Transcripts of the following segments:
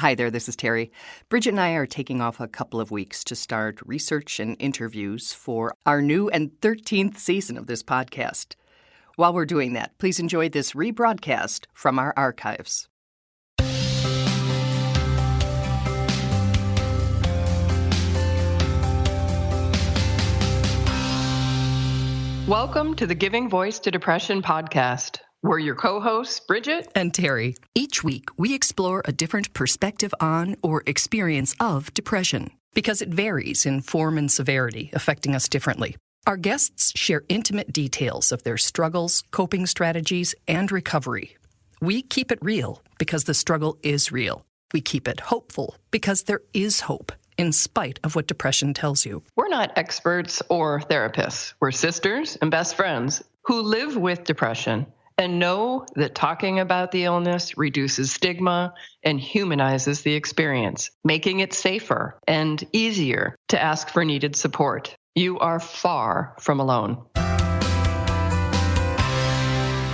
Hi there, this is Terry. Bridget and I are taking off a couple of weeks to start research and interviews for our new and 13th season of this podcast. While we're doing that, please enjoy this rebroadcast from our archives. Welcome to the Giving Voice to Depression podcast. We're your co-hosts, Bridget and Terry. Each week, we explore a different perspective on or experience of depression because it varies in form and severity, affecting us differently. Our guests share intimate details of their struggles, coping strategies, and recovery. We keep it real because the struggle is real. We keep it hopeful because there is hope, in spite of what depression tells you. We're not experts or therapists. We're sisters and best friends who live with depression and know that talking about the illness reduces stigma and humanizes the experience, making it safer and easier to ask for needed support. You are far from alone.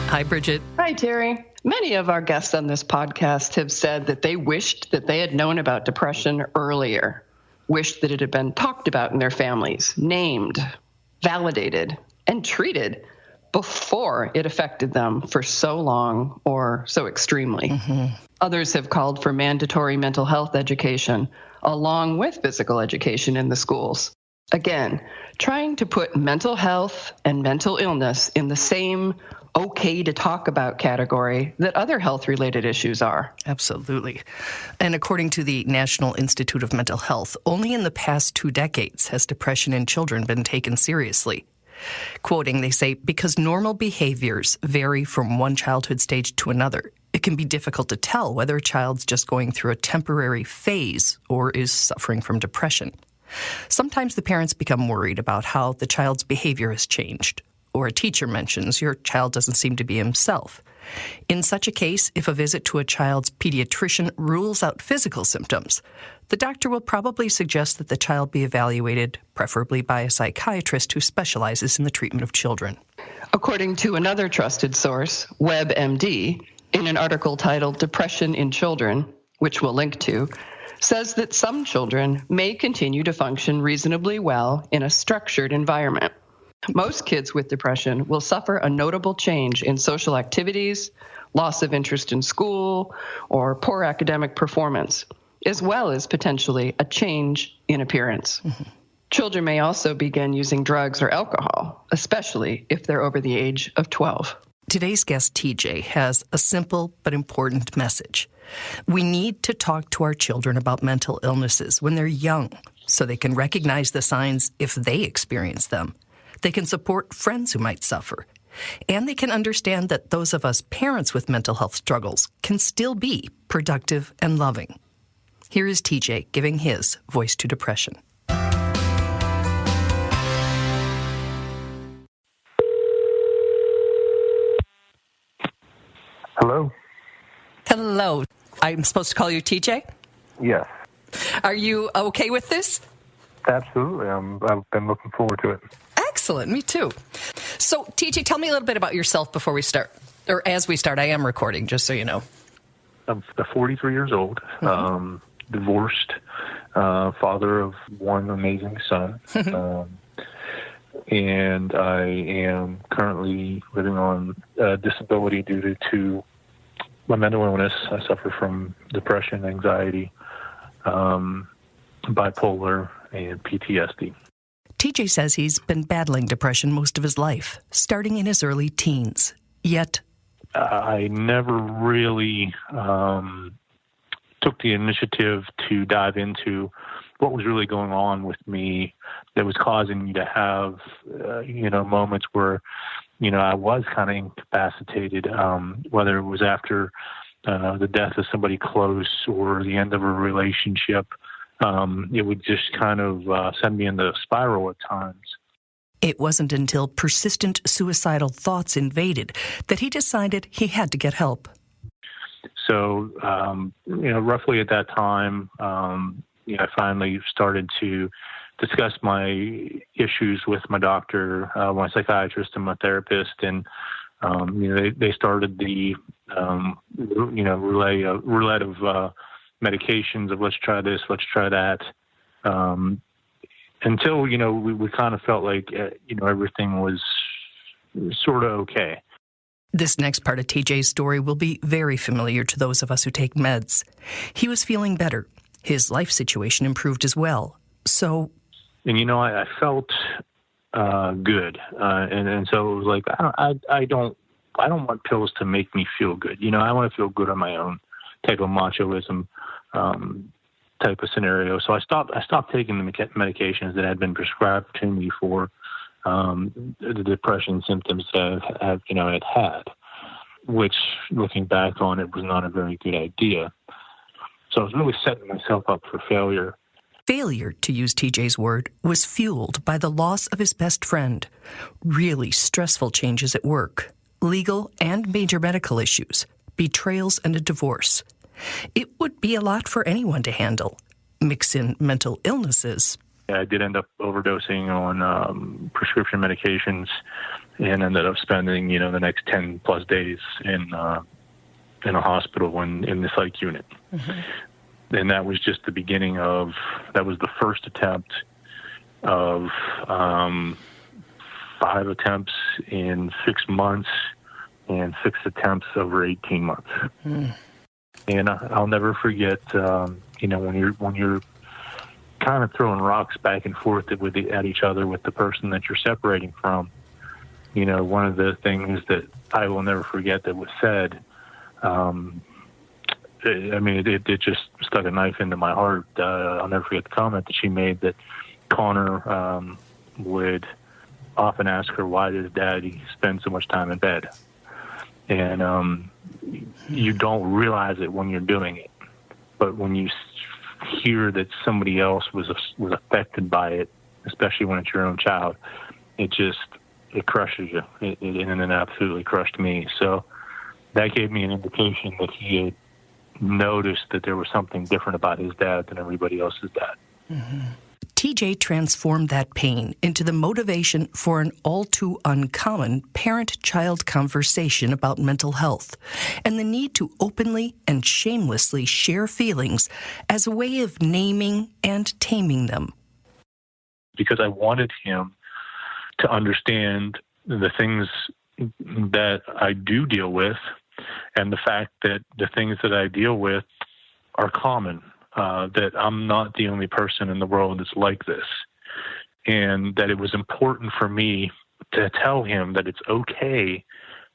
Hi, Bridget. Hi, Terry. Many of our guests on this podcast have said that they wished that they had known about depression earlier, wished that it had been talked about in their families, named, validated, and treated before it affected them for so long or so extremely. Others have called for mandatory mental health education along with physical education in the schools. Again, trying to put mental health and mental illness in the same okay to talk about category that other health-related issues are. Absolutely. And according to the National Institute of Mental Health, only in the past 2 decades has depression in children been taken seriously. Quoting, they say, because normal behaviors vary from one childhood stage to another, it can be difficult to tell whether a child's just going through a temporary phase or is suffering from depression. Sometimes the parents become worried about how the child's behavior has changed, or a teacher mentions your child doesn't seem to be himself. In such a case, if a visit to a child's pediatrician rules out physical symptoms, the doctor will probably suggest that the child be evaluated, preferably by a psychiatrist who specializes in the treatment of children. According to another trusted source, WebMD, in an article titled Depression in Children, which we'll link to, says that some children may continue to function reasonably well in a structured environment. Most kids with depression will suffer a notable change in social activities, loss of interest in school, or poor academic performance, as well as potentially a change in appearance. Children may also begin using drugs or alcohol, especially if they're over the age of 12. Today's guest, TJ, has a simple but important message. We need to talk to our children about mental illnesses when they're young so they can recognize the signs if they experience them. They can support friends who might suffer. And they can understand that those of us parents with mental health struggles can still be productive and loving. Here is TJ giving his voice to depression. Hello? Hello. I'm supposed to call you TJ? Yes. Are you okay with this? Absolutely. I've been looking forward to it. Excellent. Me too. So, TJ, tell me a little bit about yourself before we start. Or as we start. I am recording, just so you know. I'm 43 years old, divorced, father of one amazing son. And I am currently living on disability due to my mental illness. I suffer from depression, anxiety, bipolar, and PTSD. TJ says he's been battling depression most of his life, starting in his early teens. Yet, I never really took the initiative to dive into what was really going on with me that was causing me to have, moments where, I was kind of incapacitated, whether it was after the death of somebody close or the end of a relationship. It would just kind of send me into a spiral at times. It wasn't until persistent suicidal thoughts invaded that he decided he had to get help. So, roughly at that time, I finally started to discuss my issues with my doctor, my psychiatrist, and my therapist, and they started the roulette of medications of let's try this, let's try that, until, we kind of felt like, everything was sort of okay. This next part of TJ's story will be very familiar to those of us who take meds. He was feeling better. His life situation improved as well. So... And, I felt good. And so it was like, I don't want pills to make me feel good. I want to feel good on my own, type of machoism type of scenario. So I stopped taking the medications that had been prescribed to me for the depression symptoms that I've had, which, looking back on it, was not a very good idea. So I was really setting myself up for failure. Failure, to use TJ's word, was fueled by the loss of his best friend, really stressful changes at work, legal and major medical issues, betrayals, and a divorce. It would be a lot for anyone to handle. Mix in mental illnesses. I did end up overdosing on prescription medications and ended up spending, the next 10 plus days in a hospital in the psych unit. Mm-hmm. And that was just the beginning that was the first attempt of 5 attempps in 6 months and 6 attempts over 18 months. Mm. And I'll never forget, when you're kind of throwing rocks back and forth at each other with the person that you're separating from, one of the things that I will never forget that was said, it just stuck a knife into my heart. I'll never forget the comment that she made that Connor would often ask her, why does Daddy spend so much time in bed? And you don't realize it when you're doing it. But when you hear that somebody else was affected by it, especially when it's your own child, it crushes you. And it absolutely crushed me. So that gave me an indication that he had noticed that there was something different about his dad than everybody else's dad. Mm-hmm. TJ transformed that pain into the motivation for an all too uncommon parent-child conversation about mental health and the need to openly and shamelessly share feelings as a way of naming and taming them. Because I wanted him to understand the things that I do deal with and the fact that the things that I deal with are common. That I'm not the only person in the world that's like this, and that it was important for me to tell him that it's okay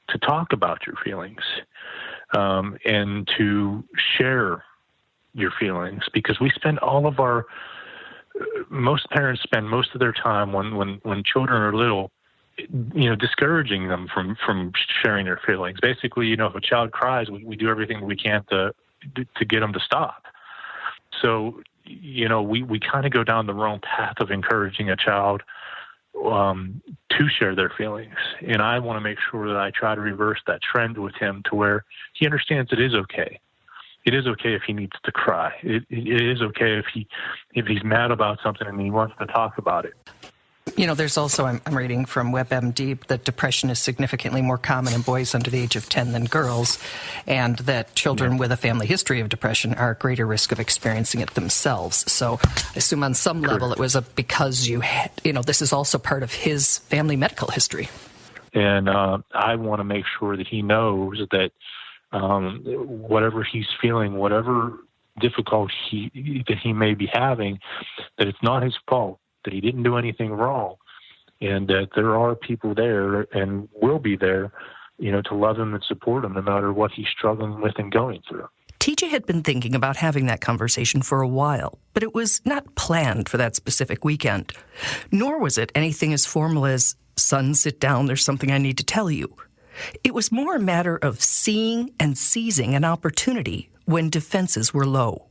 to talk about your feelings, and to share your feelings, because we spend most parents spend most of their time when children are little, discouraging them from sharing their feelings. Basically, if a child cries, we do everything we can to get them to stop. So, we kind of go down the wrong path of encouraging a child to share their feelings. And I want to make sure that I try to reverse that trend with him to where he understands it is okay. It is okay if he needs to cry. It is okay if he's mad about something and he wants to talk about it. There's also, I'm reading from WebMD, that depression is significantly more common in boys under the age of 10 than girls, and that children with a family history of depression are at greater risk of experiencing it themselves. So I assume on some level it was because this is also part of his family medical history. And I want to make sure that he knows that whatever he's feeling, whatever difficulty that he may be having, that it's not his fault, that he didn't do anything wrong, and that there are people there and will be there, to love him and support him no matter what he's struggling with and going through. TJ had been thinking about having that conversation for a while, but it was not planned for that specific weekend. Nor was it anything as formal as, son, sit down, there's something I need to tell you. It was more a matter of seeing and seizing an opportunity when defenses were low.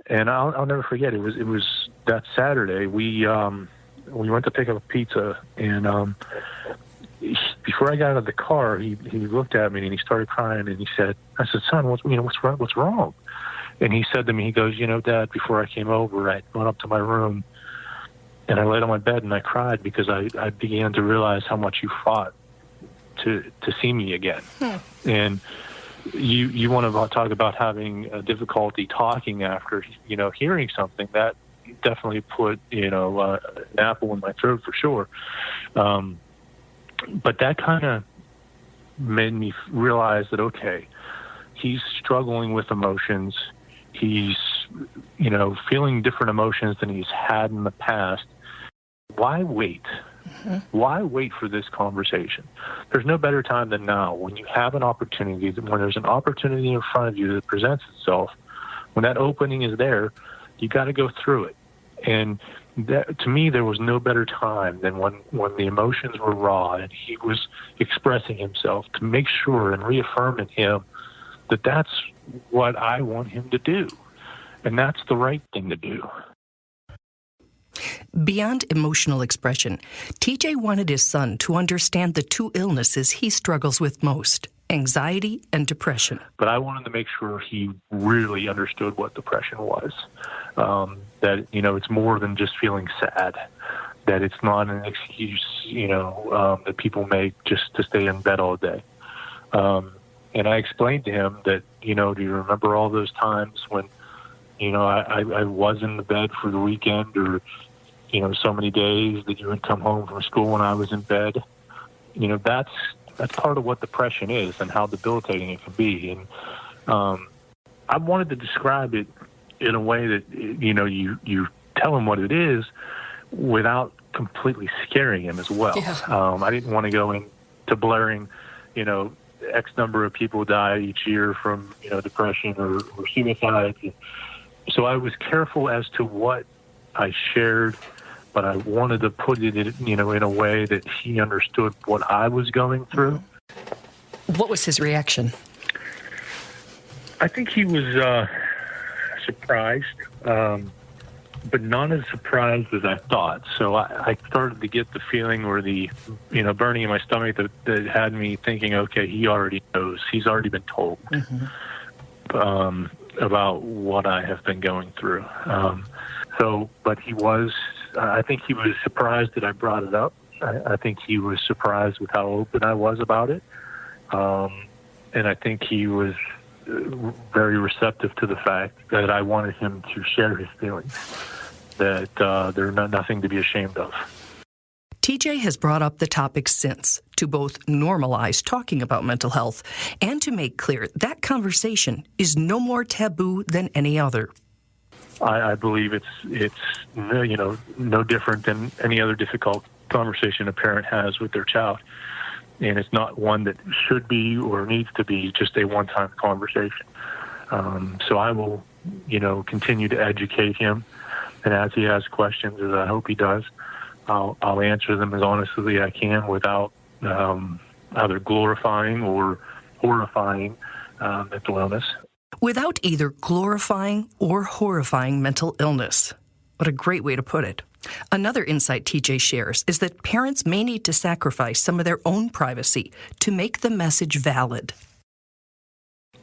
And I'll never forget, it was that Saturday, we went to pick up a pizza, and before I got out of the car, he looked at me and he started crying, and he said, I said, son, what's wrong? And he said to me, he goes, Dad, before I came over, I went up to my room and I laid on my bed and I cried because I began to realize how much you fought to see me again. And you want to talk about having a difficulty talking after, hearing something, that definitely put, an apple in my throat for sure. But that kind of made me realize that, okay, he's struggling with emotions. He's, feeling different emotions than he's had in the past. Why wait? Mm-hmm. Why wait for this conversation? There's no better time than now. When you have an opportunity, when there's an opportunity in front of you that presents itself, when that opening is there, you got to go through it. And that, to me, there was no better time than when the emotions were raw and he was expressing himself, to make sure and reaffirm in him that that's what I want him to do. And that's the right thing to do. Beyond emotional expression, TJ wanted his son to understand the two illnesses he struggles with most, anxiety and depression. But I wanted to make sure he really understood what depression was. That, it's more than just feeling sad, that it's not an excuse, that people make just to stay in bed all day. And I explained to him that, do you remember all those times when, I was in the bed for the weekend, or, so many days that you would come home from school when I was in bed? That's part of what depression is and how debilitating it can be. And I wanted to describe it in a way that, you tell him what it is without completely scaring him as well. Yeah. I didn't want to go into blaring, X number of people die each year from, depression or suicide. So I was careful as to what I shared, but I wanted to put it in a way that he understood what I was going through. What was his reaction? I think he was surprised, but not as surprised as I thought. So I started to get the feeling, or the burning in my stomach that had me thinking, okay, he already knows. He's already been told about what I have been going through. But he was, I think he was surprised that I brought it up. I think he was surprised with how open I was about it. And I think he was very receptive to the fact that I wanted him to share his feelings, that they're nothing to be ashamed of. TJ has brought up the topic since, to both normalize talking about mental health and to make clear that conversation is no more taboo than any other. I believe it's no different than any other difficult conversation a parent has with their child. And it's not one that should be or needs to be just a one-time conversation. So I will, continue to educate him. And as he has questions, as I hope he does, I'll answer them as honestly as I can without either glorifying or horrifying mental illness. Without either glorifying or horrifying mental illness. What a great way to put it. Another insight TJ shares is that parents may need to sacrifice some of their own privacy to make the message valid.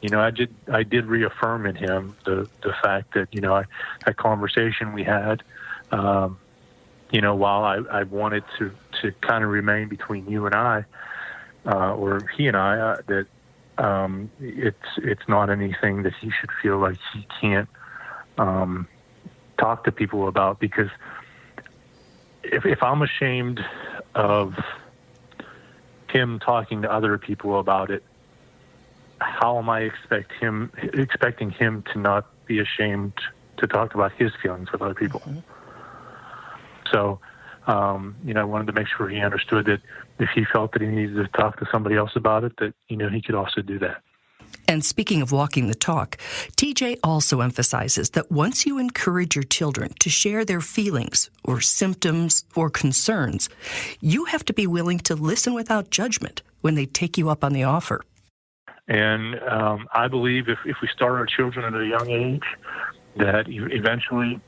I did reaffirm in him the fact that, that conversation we had, while I wanted to kind of remain between you and I, or he and I, that it's not anything that he should feel like he can't talk to people about, because if I'm ashamed of him talking to other people about it, how am I expecting him to not be ashamed to talk about his feelings with other people? Mm-hmm. So, I wanted to make sure he understood that if he felt that he needed to talk to somebody else about it, that, he could also do that. And speaking of walking the talk, TJ also emphasizes that once you encourage your children to share their feelings or symptoms or concerns, you have to be willing to listen without judgment when they take you up on the offer. And I believe if we start our children at a young age, that eventually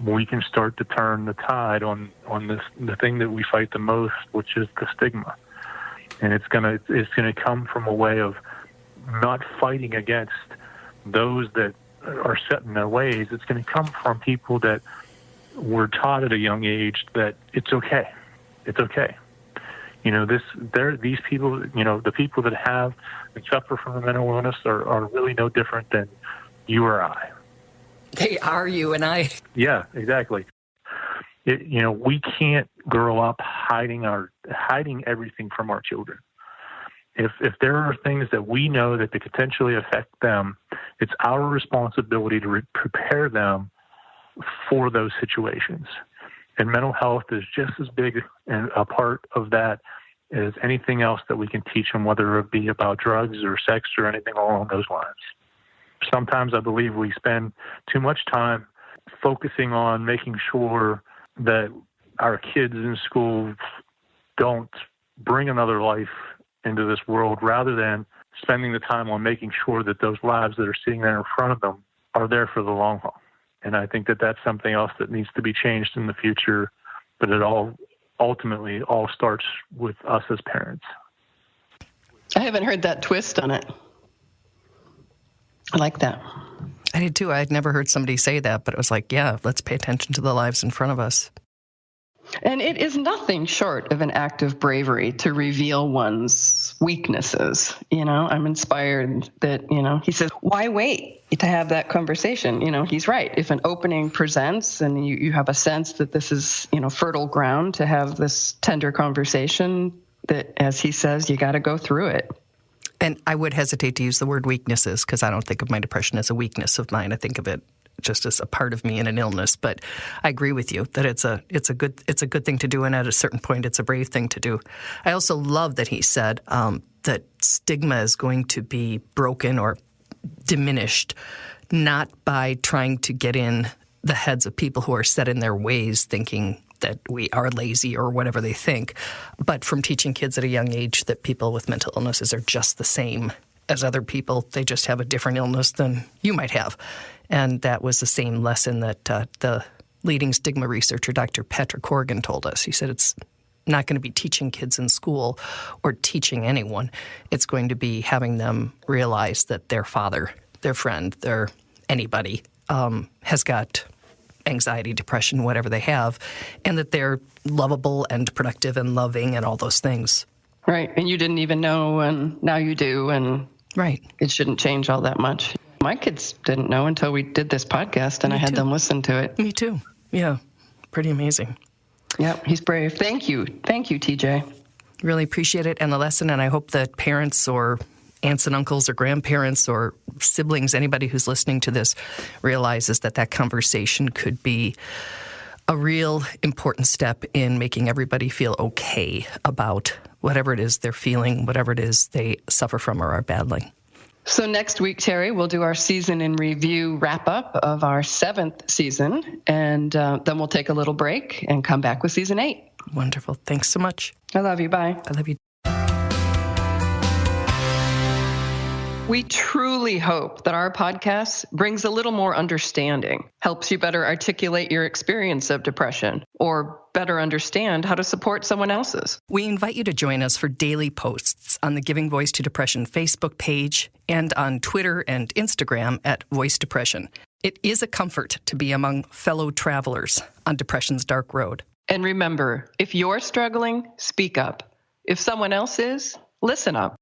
we can start to turn the tide on the thing that we fight the most, which is the stigma. And it's gonna come from a way of not fighting against those that are set in their ways. It's going to come from people that were taught at a young age that it's okay. It's okay. These people, the people that have and suffer from a mental illness are really no different than you or I. They are you and I. Yeah, exactly. We can't grow up hiding everything from our children. If there are things that we know that could potentially affect them, it's our responsibility to prepare them for those situations. And mental health is just as big a part of that as anything else that we can teach them, whether it be about drugs or sex or anything along those lines. Sometimes I believe we spend too much time focusing on making sure that our kids in school don't bring another life into this world, rather than spending the time on making sure that those lives that are sitting there in front of them are there for the long haul. And I think that that's something else that needs to be changed in the future, but it ultimately starts with us as parents. I haven't heard that twist on it. I like that. I did too. I had never heard somebody say that, but it was like, yeah, let's pay attention to the lives in front of us. And it is nothing short of an act of bravery to reveal one's weaknesses. I'm inspired that, he says, why wait to have that conversation? He's right. If an opening presents and you have a sense that this is, fertile ground to have this tender conversation, that, as he says, you got to go through it. And I would hesitate to use the word weaknesses because I don't think of my depression as a weakness of mine. I think of it just as a part of me and an illness. But I agree with you that it's a good thing to do, and at a certain point, it's a brave thing to do. I also love that he said that stigma is going to be broken or diminished, not by trying to get in the heads of people who are set in their ways, thinking that we are lazy or whatever they think, but from teaching kids at a young age that people with mental illnesses are just the same as other people. They just have a different illness than you might have. And that was the same lesson that the leading stigma researcher, Dr. Patrick Corrigan, told us. He said it's not going to be teaching kids in school or teaching anyone. It's going to be having them realize that their father, their friend, their anybody has got anxiety, depression, whatever they have, and that they're lovable and productive and loving and all those things. Right. And you didn't even know, and now you do, and right. It shouldn't change all that much. My kids didn't know until we did this podcast, and I had them listen to it. Me too. Yeah. Pretty amazing. Yep. He's brave. Thank you. Thank you, TJ. Really appreciate it and the lesson, and I hope that parents or aunts and uncles or grandparents or siblings, anybody who's listening to this, realizes that conversation could be a real important step in making everybody feel okay about whatever it is they're feeling, whatever it is they suffer from or are battling. So next week, Terry, we'll do our season in review wrap-up of our 7th season, and then we'll take a little break and come back with season 8. Wonderful. Thanks so much. I love you. Bye. I love you. We truly hope that our podcast brings a little more understanding, helps you better articulate your experience of depression, or better understand how to support someone else's. We invite you to join us for daily posts on the Giving Voice to Depression Facebook page and on Twitter and Instagram at Voice Depression. It is a comfort to be among fellow travelers on depression's dark road. And remember, if you're struggling, speak up. If someone else is, listen up.